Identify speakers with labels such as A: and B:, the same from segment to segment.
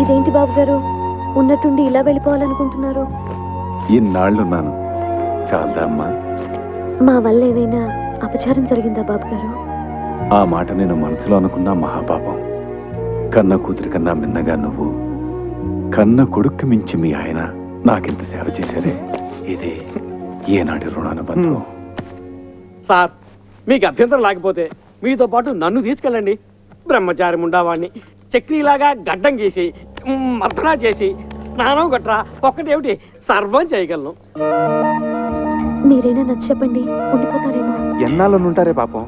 A: ఇదేంటి బాబు గారు, ఉన్నట్టుండి ఇలా వెళ్ళిపోవాలనుకుంటున్నారు?
B: ఇన్నాళ్ళున్నాను, చాలదా అమ్మా?
A: మా వల్ల ఏమైనా అపచారం జరిగిందా బాబు గారు?
B: ఆ మాట నేను మనసులో అనుకున్నా మహాపాపం. కన్న కూతురి కన్నా మిన్నగా నువ్వు, కన్న కొడుక్కి మించి మీ ఆయన నాకింత సేవ చేశారే, ఇది ఏనాటి రుణానుబంధం.
C: సార్, మీకు అభ్యంతరం లేకపోతే మీతో పాటు నన్ను తీసుకెళ్ళండి. బ్రహ్మచారి ఉండేవాడిని చక్రీలాగా గడ్డం గీసి మర్దనా చేసి స్నానం గట్రా ఒక్కటేమిటి సర్వం చేయగలను.
A: మీరైనా నచ్చ చెప్పండి, ఉండిపోతారేమో.
D: ఎన్నాళ్ళని ఉంటారే పాపం,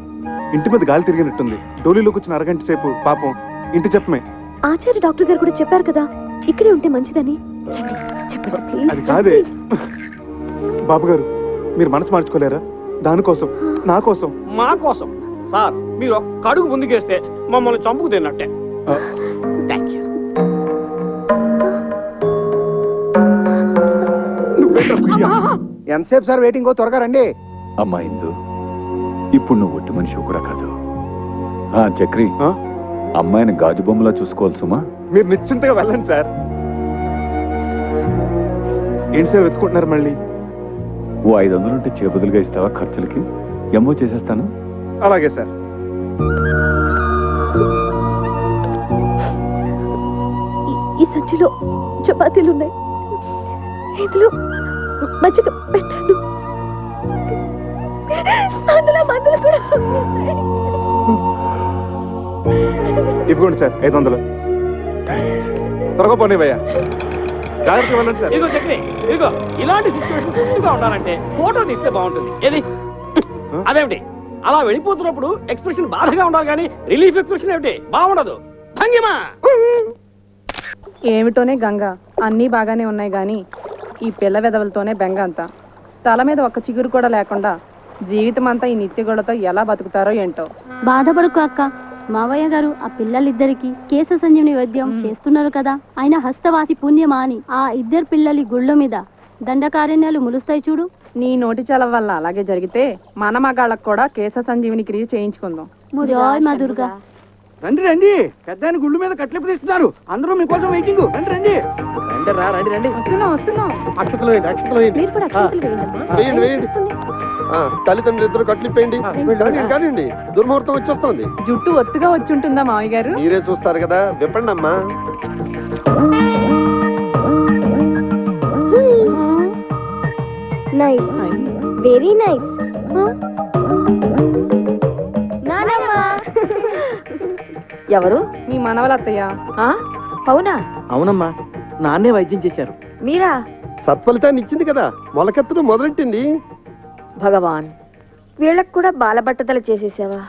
D: ఇంటి మీద గాలి తిరిగినట్టుంది. డోలీలో కూర్చుని అరగంట సేపు పాపం ఇంటి చెప్పమే.
A: ఆచార్య డాక్టర్ గారు కూడా చెప్పారు కదా ఇక్కడే ఉంటే మంచిదని. చెప్పండి
D: అది కాదే బాబు గారు, మీరు మనసు మార్చుకోలేరా? దానికోసం, నా కోసం,
C: మా కోసం. సార్, మీరు ఒక్క అడుగు ముందుకేస్తే మమ్మల్ని చంపుకు తిన్నట్టే.
E: ఎంతసేపు సార్ వెయిటింగ్? త్వరగా రండి.
B: అమ్మా ఇందు, ఇప్పుడు నువ్వు ఒట్టి మనిషి కూడా కాదు. చక్రి, అమ్మాయిని గాజు బొమ్మలా చూసుకోవాలి సుమా.
D: మీరు నిశ్చింతగా వెళ్ళండి సార్. ఏంటి సార్ వెతుకుంటున్నారు మళ్ళీ?
B: ఓ 500 ఉంటే చేబదులుగా ఇస్తావా? ఖర్చులకి ఎమ్మో చేసేస్తాను.
D: అలాగే సార్.
A: ఈ సంచిలో చపాతీలు ఉన్నాయి, ఇందులో మజ్జిగ పెట్టాను, అందులో మందులు కూడా.
D: ఇవ్వండి సార్ 500. త్వరగా పోనీ భయ్యా, జాగ్రత్తగా వెళ్ళండి సార్.
C: ఇదిగో చక్రి, ఇదిగో ఇలాంటి సిచ్యువేషన్ గుర్తుగా ఉండాలంటే ఫోటో తీస్తే బాగుంటుంది. ఏది అదేమిటి అలా వెళ్ళిపోతున్నప్పుడు ఎక్స్ప్రెషన్ బాధగా ఉండాలి కానీ రిలీఫ్ ఎక్స్ప్రెషన్ ఏమిటి బాగుండదు. భంగిమా
F: ఏమిటోనే గంగ, అన్నీ బాగానే ఉన్నాయి గాని ఈ పిల్ల వెదవులతోనే బెంగ అంతా. తల మీద ఒక్క చిగురు కూడా లేకుండా జీవితం అంతా ఈ నిత్యగొడతో ఎలా బతుకుతారో ఏంటో.
G: బాధపడుకో అక్క, మావయ్య గారు ఆ పిల్లలిద్దరికి కేశ సంజీవని వైద్యం చేస్తున్నారు కదా, ఆయన హస్తవాసి పుణ్యమా అని ఆ ఇద్దరు పిల్లలి గుళ్ళ మీద దండకారణ్యాలు ములుస్తాయి చూడు.
F: నీ నోటి చలవ వల్ల అలాగే జరిగితే మన మగాళ్ళకు కూడా కేశ సంజీవిని క్రియ చేయించుకుందాం.
G: జోయ్ మా దుర్గా.
E: రండి రండి, పెద్దాని గుళ్ళు మీద కట్లింపు తీస్తున్నారు, అందరూ మీకోసం వెయిటింగ్. రండి రండి రండి రండి.
F: వస్తున్నాం వస్తున్నాం.
E: అక్షతలు వేయండి, అక్షతలు వేయండి.
A: మీరు కూడా అక్షంతలు వేయండమ్మా.
E: వేయండి వేయండి. తల్లిదండ్రులు ఇద్దరు కట్లిప్పేయండి. కానివ్వండి, దుర్ముహూర్తం వచ్చేస్తుంది.
F: జుట్టు ఒత్తుగా వచ్చి ఉంటుందా మావయ్య గారు?
E: మీరే చూస్తారు కదా, విప్పండి అమ్మా.
A: Nice, very nice.
F: ఎవరు? మీ మనవలత్తయ్య.
H: అవునా?
E: అవునమ్మా, నాన్నే వైద్యం చేశారు.
H: మీరా?
E: సత్ఫలితాన్ని ఇచ్చింది కదా, మొలకెత్తడం మొదలెట్టింది.
H: భగవాన్, వీళ్ళకు కూడా బాలబట్టతలు చేసేసావా?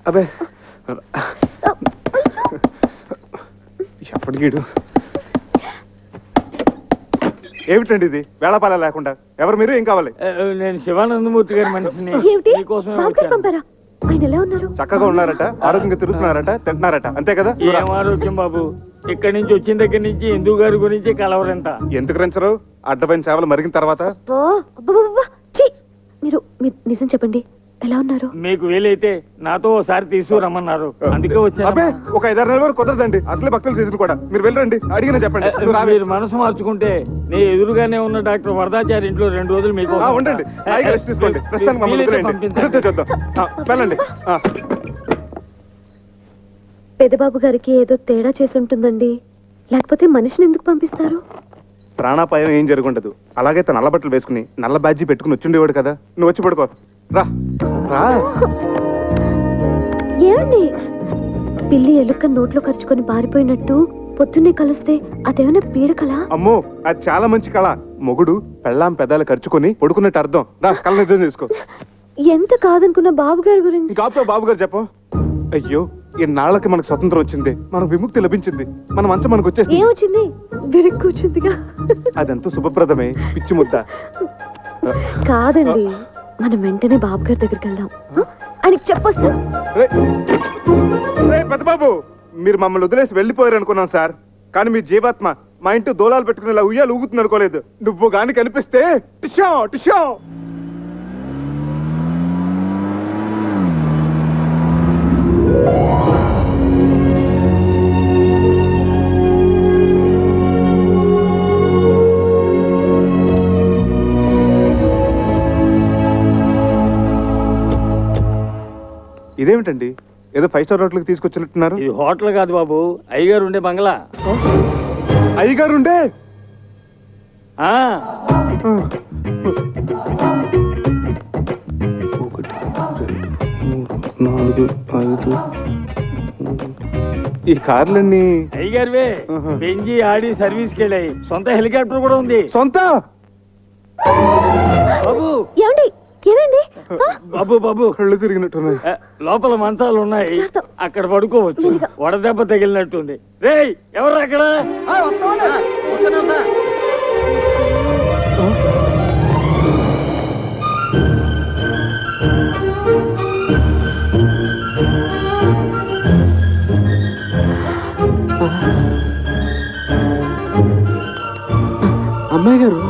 D: అబే ఎప్పటికీడు ఏమిటండి ఇది వేళపాల లేకుండా? ఎవరు మీరు? ఏం కావాలి?
C: నేను శివానందమూర్తి గారి మనిషిని.
A: ఏమిటి
C: మీకోసమే
A: బాబు గారు
C: వచ్చాను.
A: పంపారా? ఆయన ఎలా ఉన్నారు?
D: చక్కగా ఉన్నారట, ఆరోగ్యంగా తిరుగుతున్నారట, తింటున్నారట, అంతే కదా?
C: ఏం ఆరోగ్యం బాబు, ఇక్కడి నుంచి వచ్చిన దగ్గర నుంచి హిందూ గారి గురించి కలవరంట.
D: ఎందుకు రంచరు? అడ్డమైన సేవలు మరిగిన తర్వాత
A: మీరు నిజం చెప్పండి, ఎలా ఉన్నారు?
C: మీకు వీలైతే నాతో ఒకసారి తీసుకురమ్మన్నారు, అందుకే
D: అబ్బే
C: వచ్చాను.
D: ఒక 5-6 నెలల వరకు కుదరదండి, అసలే భక్తుల సీజన్ కూడా. మీరు వెళ్ళండి, అడిగిన చెప్పండి.
C: మీరు మనసు మార్చుకుంటే నీ ఎదురుగానే ఉన్న డాక్టర్ వరదాచారి ఇంట్లో 2 రోజులు మీకు
D: ఉండండి, హాయిగా రెస్ట్ తీసుకోండి. ప్రస్తుతానికి మమ్మల్ని వదిలేయండి. చూద్దాం. వెళ్ళండి.
A: పెద్దబాబు గారికి ఏదో తేడా చేసి ఉంటుందండి, లేకపోతే మనిషిని ఎందుకు పంపిస్తారు?
D: ప్రాణాపాయం ఏం జరుగుండదు. అలాగే తన నల్ల బట్టలు వేసుకుని నల్ల బ్యాడ్జీ పెట్టుకుని వచ్చిండేవాడు కదా. నువ్వు వచ్చి పడుకో. రా రా.
A: ఏమండి, పిల్లి ఎలుక నోట్లో ఖర్చుకొని పారిపోయినట్టు పొద్దున్నే కలుస్తే అదేమైనా పీడకలా?
D: అమ్మో, అది చాలా మంచి కళ. మొగుడు పెళ్ళాం పెదాలు ఖర్చుకొని పడుకున్నట్టు అర్థం. రా, కళ్ళ నిజం చేసుకో.
A: ఎంత కాదనుకున్న బాబు గారి గురించి.
D: ఇంకా బాబు గారు చెప్పు. అయ్యో, ఇన్నాళ్ళకి మనకు స్వతంత్రం వచ్చింది, మనకు విముక్తి లభించింది, మన మంచం మనకు వచ్చేసింది.
A: ఏమొచ్చింది? విరిగి కూర్చుందిగా.
D: అదంతా శుభప్రదమే, పిచ్చి ముద్ద.
A: కాదండి, మనం వెంటనే బాబు గారి దగ్గరికి వెళ్దాం, ఆయనకి చెప్పొస్తా.
D: పెద్ద బాబు, మీరు మమ్మల్ని వదిలేసి వెళ్ళిపోయారు అనుకున్నాం సార్, కానీ మీ జీవాత్మ మా ఇంటి దోలాలు పెట్టుకునేలా ఉయ్యాలు ఊగుతుంది అనుకోలేదు. నువ్వు గాని కనిపిస్తే టిషా టిషా. ఇదేమిటండి, ఏదో 5 స్టార్ హోటల్కి తీసుకొచ్చినట్టున్నారు?
C: ఇది హోటల్ కాదు బాబు, అయ్యగారు ఉండే బంగ్లా.
D: అయ్యగారు ఉండే?
C: ఆ
D: 1, 2, 3, 4, 5. ఈ కార్లన్నీ
C: అయ్యగారివే. బెంజి ఆడి సర్వీస్కి వెళ్ళాయి, సొంత హెలికాప్టర్ కూడా ఉంది.
D: సొంత?
C: బాబు
A: ఏమండి, ఏమైంది?
C: బాబు బాబు,
D: కళ్ళు తిరిగినట్టున్నాయి.
C: లోపల మంచాలు ఉన్నాయి, అక్కడ పడుకోవచ్చు. వడదెబ్బ తగిలినట్టుంది. రేయ్, ఎవరు అక్కడ?
E: అమ్మాయి గారు,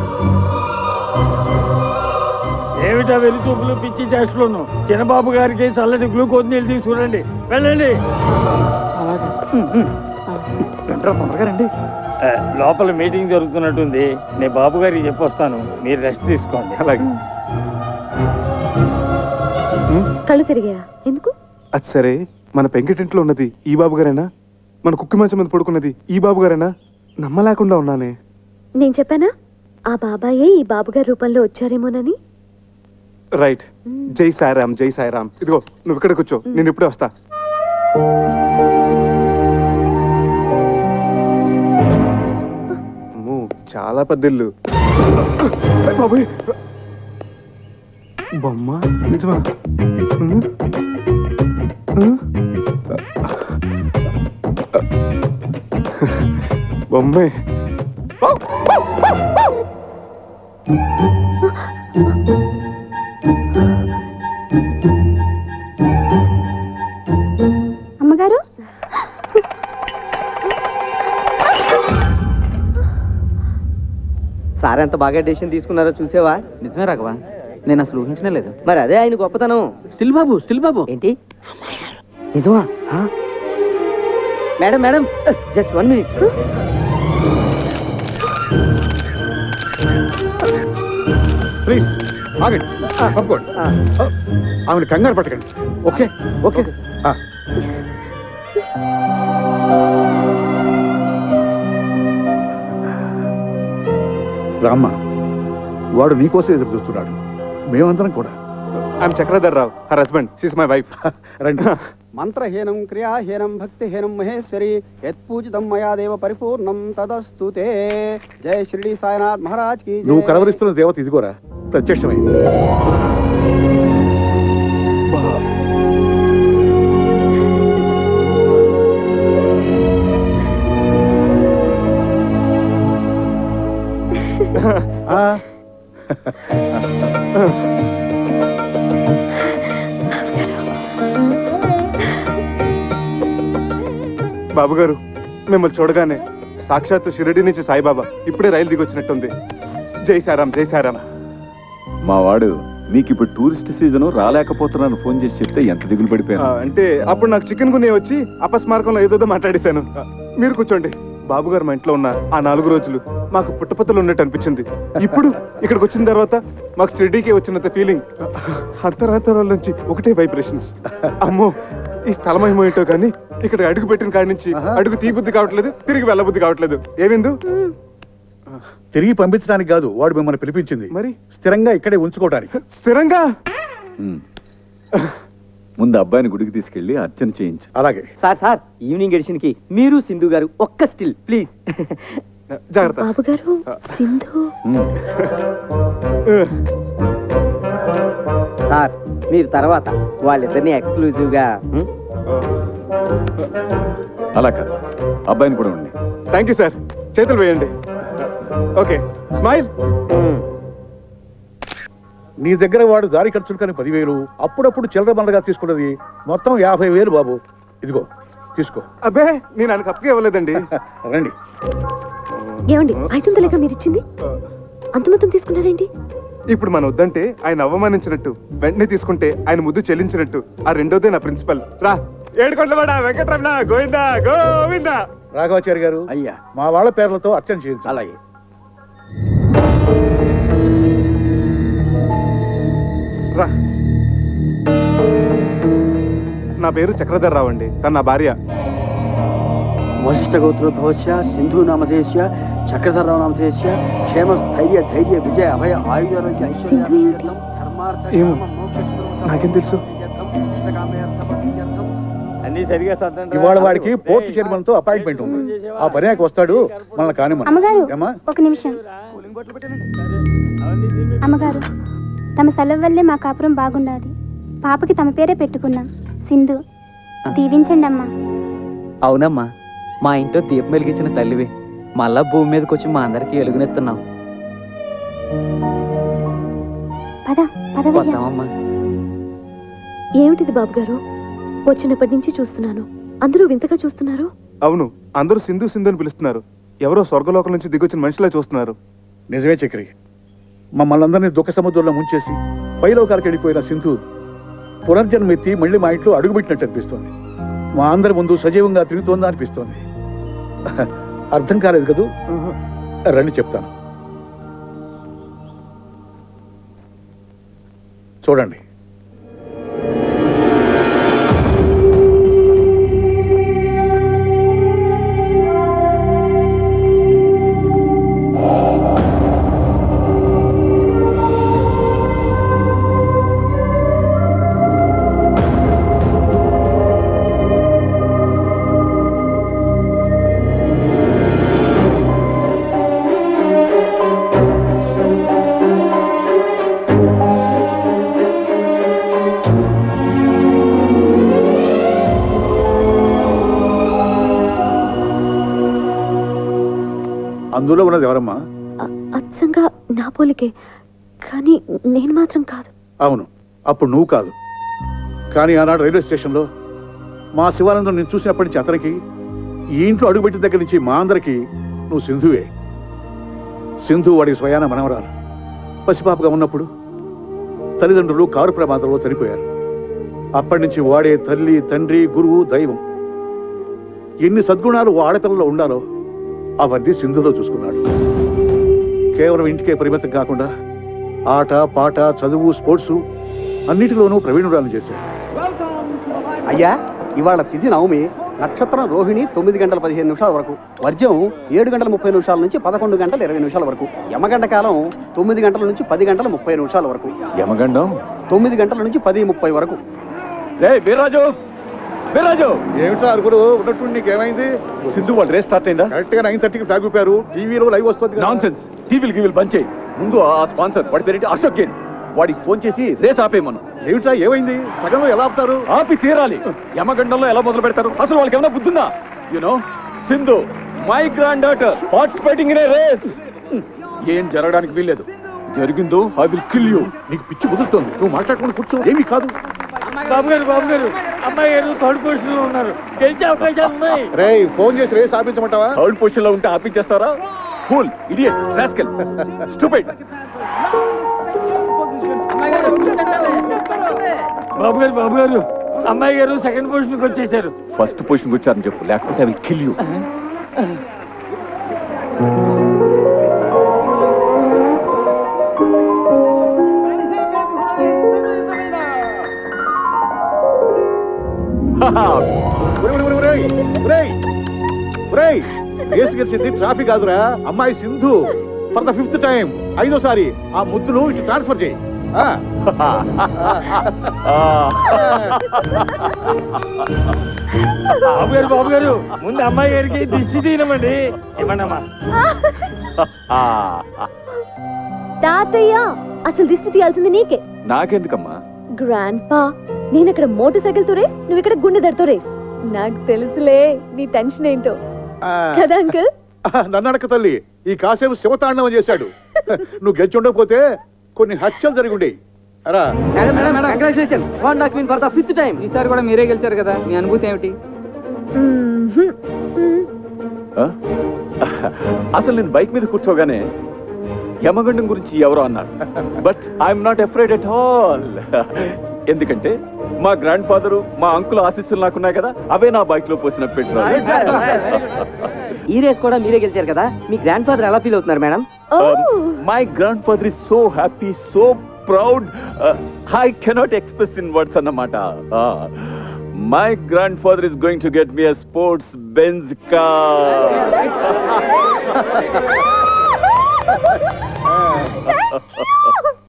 C: ఏమిటా వెళ్లి చూపులు పిచ్చి చేష్టలోను? చిన్నబాబు గారికి చల్లటి గ్లూకోజ్ నీళ్ళు తీసుకురండి, వెళ్ళండి.
E: తొందరగా రండి.
C: లోపల మీటింగ్ జరుగుతున్నట్టుంది, నేను బాబు గారికి చెప్పొస్తాను, మీరు రెస్ట్ తీసుకోండి.
D: అలాగే.
A: కళ్ళు తిరిగాయా? ఎందుకు?
D: అది సరే, మన పెంకిటింట్లో ఉన్నది ఈ బాబు గారేనా? మన కుక్కి మంచం మీద పడుకున్నది ఈ బాబు గారేనా? నమ్మలేకుండా ఉన్నానే.
A: నేను చెప్పానా ఆ బాబాయే ఈ బాబుగారి రూపంలో వచ్చారేమోనని?
D: రైట్. జై సాయిరామ్, జై సాయిరామ్. ఇదిగో నువ్వు ఇక్కడ కూర్చో, నేను ఇప్పుడే వస్తా. అమ్మో, చాలా పెద్ద ఇల్లు. బాబోయ్, బొమ్మ నిజమా? బొమ్మే.
G: అమ్మగారు,
E: సార్ ఎంత బాగా డెసిషన్ తీసుకున్నారో చూసేవా?
I: నిజమే రాఘవా, నేను అసలు ఊహించనే లేదు.
E: మరి అదే ఆయన గొప్పతనం.
I: స్టిల్ బాబు
E: ఏంటి నిజమా? Madam madam, just 1 minute.
D: Please ఆగండి, తప్పుకోండి. ఆవిడ కంగారు పట్టకండి. Okay okay.
B: రామ్మ, వాడు నీకోసం ఎదురు చూస్తున్నాడు, మేమందరం కూడా.
D: I'm Chakradhar Rao, her husband, she's my wife.
B: రండి.
E: మంత్రహీనం క్రియాహీనం భక్తిహీనం మహేశ్వరి యత్పూజితం మయా దేవ పరిపూర్ణం తదస్తుతే. జై షిరిడి సాయినాథ్ మహారాజ్ కి.
B: నువ్వు కలవరిస్తున్న దేవత ఇదిగోరా, ప్రత్యక్షమైంది.
D: బాబు గారు, మిమ్మల్ని చూడగానే సాక్షాత్తు షిరిడి నుంచి సాయిబాబా ఇప్పుడే రైలు దిగొచ్చినట్టుంది. జై సారాం, జై సారాం.
B: మా వాడు మీకు ఇప్పుడు టూరిస్ట్ సీజన్ రాలేకపోతున్నాను ఫోన్ చేసి చెప్తే ఎంత దిగులు పడిపోయాను.
D: అంటే అప్పుడు నాకు చికెన్ గున్నే వచ్చి అపస్మారకంలో ఏదోదో మాట్లాడేశాను. మీరు కూర్చోండి. బాబు గారు మా ఇంట్లో ఉన్న ఆ 4 రోజులు మాకు పుట్టపత్తలు ఉన్నట్టు అనిపించింది. ఇప్పుడు ఇక్కడికి వచ్చిన తర్వాత మాకు షిరిడీకి వచ్చినంత ఫీలింగ్. అంతరాంతరాల నుంచి ఒకటే వైబ్రేషన్స్. అమ్మో, ఈ స్థలం ఏమో కానీ ఇక్కడ అడుగు పెట్టిన కాడి నుంచి అడుగు తీబుద్ధి కావట్లేదు, తిరిగి వెళ్ళబుద్ధి కావట్లేదు. ఏమిందు?
J: తిరిగి పంపించడానికి కాదు, వాడు మిమ్మల్ని పిలిపించింది.
D: మరి
J: స్థిరంగా ఇక్కడే ఉంచుకోవడానికి.
D: స్థిరంగా?
B: ముందు అబ్బాయిని గుడికి తీసుకెళ్లి అర్చన చేయించు.
J: అలాగే
C: సార్ ఈవినింగ్ ఎడిషన్ కి మీరు సింధు గారు ఒక్క స్టిల్ ప్లీజ్.
D: జాగ్రత్త.
A: బాబు గారు, సింధు.
C: సార్ మీరు తర్వాత వాళ్ళిద్దరిని ఎక్స్క్లూజివ్ గా.
B: అలా కాదు, అబ్బాయిని కూడా ఉండి.
D: Thank you sir. చేతులు వేయండి. Okay, smile.
J: నీ దగ్గర వాడు దారి ఖర్చులు కానీ 10,000, అప్పుడప్పుడు చిల్లర బండగా తీసుకున్నది మొత్తం 50,000 బాబు. ఇదిగో తీసుకో.
D: అబ్బే, నేను ఆయనకు అప్పకే ఇవ్వలేదండి.
J: రండి.
A: ఏమండి, 500 లేక మీరు ఇచ్చింది? అంత మొత్తం తీసుకున్నారేంటి?
D: ఇప్పుడు మన వద్దంటే ఆయన అవమానించినట్టు, వెంటనే తీసుకుంటే ఆయన ముద్దు చెల్లించినట్టు. ఆ రెండోదే నా ప్రిన్సిపల్. రా, ఏడుకొండలవాడ వెంకటరమణ గోవిందా గోవిందా.
J: రాఘవాచారి గారు,
C: అయ్యా,
J: మా వాళ్ళ పేర్లతో అర్చన చేయించు.
C: అలాగే.
D: రా. నా పేరు చక్రధర్ రావు అండి. తన నా భార్య.
E: వశిష్ఠ గోత్రోద్భవస్య సింధు నామధేయస్య చక్రధరరావు నామధేయస్య క్షేమ స్థైర్య ధైర్య విజయ అభయ ఆయుధారోగ్య ఐశ్వర్య
D: ఏమో, నాకేం తెలుసు?
J: ఇవాళ వాడికి పోర్టు చైర్మన్ తో అపాయింట్మెంట్ ఉంది. ఆ పర్యాకి వస్తాడు, మనల్ని కాని.
G: అమ్మగారు, ఒక నిమిషం. అమ్మగారు, తమ సెలవు వల్లే మా కాపురం బాగుండాలి. పాపకి తమ పేరే పెట్టుకున్నాం, సింధు. దీవించండి అమ్మా.
I: అవునమ్మా, మా ఇంట్లో దీపం వెలిగించిన తల్లివి. మళ్ళా భూమి మీదకి వచ్చి మా అందరికి ఎలుగునెత్తున్నావు. వస్తామమ్మా.
A: ఏమిటిది బాబు గారు? వచ్చినప్పటి నుంచి చూస్తున్నాను, అందరూ వింతగా చూస్తున్నారు.
D: అవును, అందరూ సింధు సింధు అని పిలుస్తున్నారు. ఎవరో స్వర్గలోకం నుంచి దిగొచ్చిన మనిషిలా చూస్తున్నారు.
J: నిజమే చక్రి, మమ్మల్ని అందరినీ దుఃఖ సముద్రంలో ముంచేసి పైలోకాలకు వెళ్ళిపోయిన సింధు పునర్జన్మెత్తి మళ్ళీ మా ఇంట్లో అడుగుపెట్టినట్టు అనిపిస్తోంది. మా అందరి ముందు సజీవంగా తిరుగుతోందా అనిపిస్తోంది. అర్థం కాలేదు కదూ? రండి చెప్తాను. చూడండి. అందులో ఉన్నది ఎవరమ్మా?
A: అచ్చంగా నా పోలికే, కానీ నేను మాత్రం కాదు.
J: అవును, అప్పుడు నువ్వు కాదు. కానీ ఆనాడు రైల్వే స్టేషన్లో మా శివానందం నేను చూసినప్పటి నుంచి అతనికి, ఈ ఇంట్లో అడుగుపెట్టిన దగ్గర నుంచి మా అందరికీ నువ్వు సింధువే. సింధు వాడికి స్వయాన మనవరాలు. పసిపాపగా ఉన్నప్పుడు తల్లిదండ్రులు కారు ప్రమాదంలో చనిపోయారు. అప్పటి నుంచి వాడే తల్లి, తండ్రి, గురువు, దైవం. ఎన్ని సద్గుణాలు ఓ ఆడపిల్లలో ఉండాలో అవన్నీ సింధులో చూసుకున్నాడు. కేవలం ఇంటికే పరిమితం కాకుండా ఆట, పాట, చదువు, స్పోర్ట్స్ అన్నిటిలోనూ ప్రవీణురాలను చేశాడు.
E: అయ్యా, ఇవాళ తిథి నవమి, నక్షత్రం రోహిణి 9 గంటల 15 నిమిషాల వరకు, వర్జం 7 గంటల 30 నిమిషాల నుంచి 11 గంటల 20 నిమిషాల వరకు, యమగంట కాలం 9 గంటల నుంచి 10 గంటల 30 నిమిషాల వరకు,
B: యమగండం
E: 9 గంటల నుంచి 10:30 వరకు.
J: ఏమిటో అరుగురు ఉన్నట్టు నీకేమైంది?
B: సింధు వాళ్ళు రేస్ స్టార్ట్ అయిందా?
J: కరెక్ట్ గా 9:30కి ఫ్లాగ్ ఊపారు. టీవీలో లైవ్ వస్తుంది.
B: నాన్సెన్స్. టీవీలు బంద్ చేయి. ముందు ఆ స్పాన్సర్ వాడి పేరేంటి, అశోక్ జైన్, వాడికి ఫోన్ చేసి రేస్ ఆపేయమను.
J: ఏమిటా ఏమైంది? సగంలో ఎలా ఆపుతారు?
B: ఆపి తీరాలి. యమగండంలో ఎలా మొదలు పెడతారు? అసలు వాళ్ళకి ఏమైనా బుద్ధుందా? Sindhu, my granddaughter, participating in a race. ఏం జరగడానికి వీల్లేదు. జరిగిందో ఐ విల్ కిల్ యూ.
J: నీకు పిచ్చి కుదురుతోంది, నువ్వు మాట్లాడుకుని కూర్చో. ఏమీ కాదు.
C: బాబు గారు అమ్మాయి గారు థర్డ్ పొజిషన్ లో ఉన్నారు, గెలిచే అవకాశాలు ఉన్నాయి.
J: రే ఫోన్ చేసి రేస్ ఆపించమంటావా?
B: థర్డ్ పొజిషన్ లో ఉంటే ఆపించేస్తారా? Fool, idiot, rascal, stupid.
C: బాబు గారు అమ్మాయి గారు సెకండ్ పొజిషన్ కి వచ్చేసారు.
B: ఫస్ట్ పొజిషన్ కి వచ్చారని చెప్పు, లేకపోతే I will kill you.
J: Race గెలిచింది ట్రాఫిక్ కాదురా, అమ్మాయి Sindhu. For the 5th time, 5వసారి ఆ ముద్దులు ఇటు ట్రాన్స్ఫర్ చేయి.
C: బాబు గారు ముందు అమ్మాయి గారికి దిష్టి తీయమండి. ఏమన్నామా
A: తాతయ్య, అసలు దిష్టి తీయాల్సింది నీకే.
B: నాకెందుకమ్మా?
A: గ్రాండ్ పా, నేను ఇక్కడ మోటార్ సైకిల్ తో రేస్, నువ్వు ఇక్కడ గుండె దడతో రేస్. నాకు తెలుసులే నీ టెన్షన్ ఏంటో కదా అంకుల్.
J: నన్ను అడక తల్లి, ఈ కాసేపు శివతాండవం చేశాడు. నువ్వు గెలిచి ఉండకపోతే కొన్ని హత్యలు జరిగి ఉండేవి.
I: ఈసారి కూడా మీరే గెలిచారు కదా, మీ అనుభూతి ఏమిటి?
B: అసలు నేను బైక్ మీద కూర్చోగానే యమగండం గురించి ఎవరో అన్నారు. But I'm not afraid at all. ఎందుకంటే మా గ్రాండ్ ఫాదరు, మా అంకుల్ ఆశీస్సులు నాకున్నాయి కదా, అవే నా బైక్ లో పోసిన పెట్రోల్.
K: ఈ రేస్ కూడా మీరే గెలిచారు కదా, మీ గ్రాండ్ ఫాదర్ ఎలా ఫీల్ అవుతున్నారు madam?
B: My grandfather is so happy, so proud, I cannot express in words అన్నమాట. My grandfather is going to get me a sports Benz car.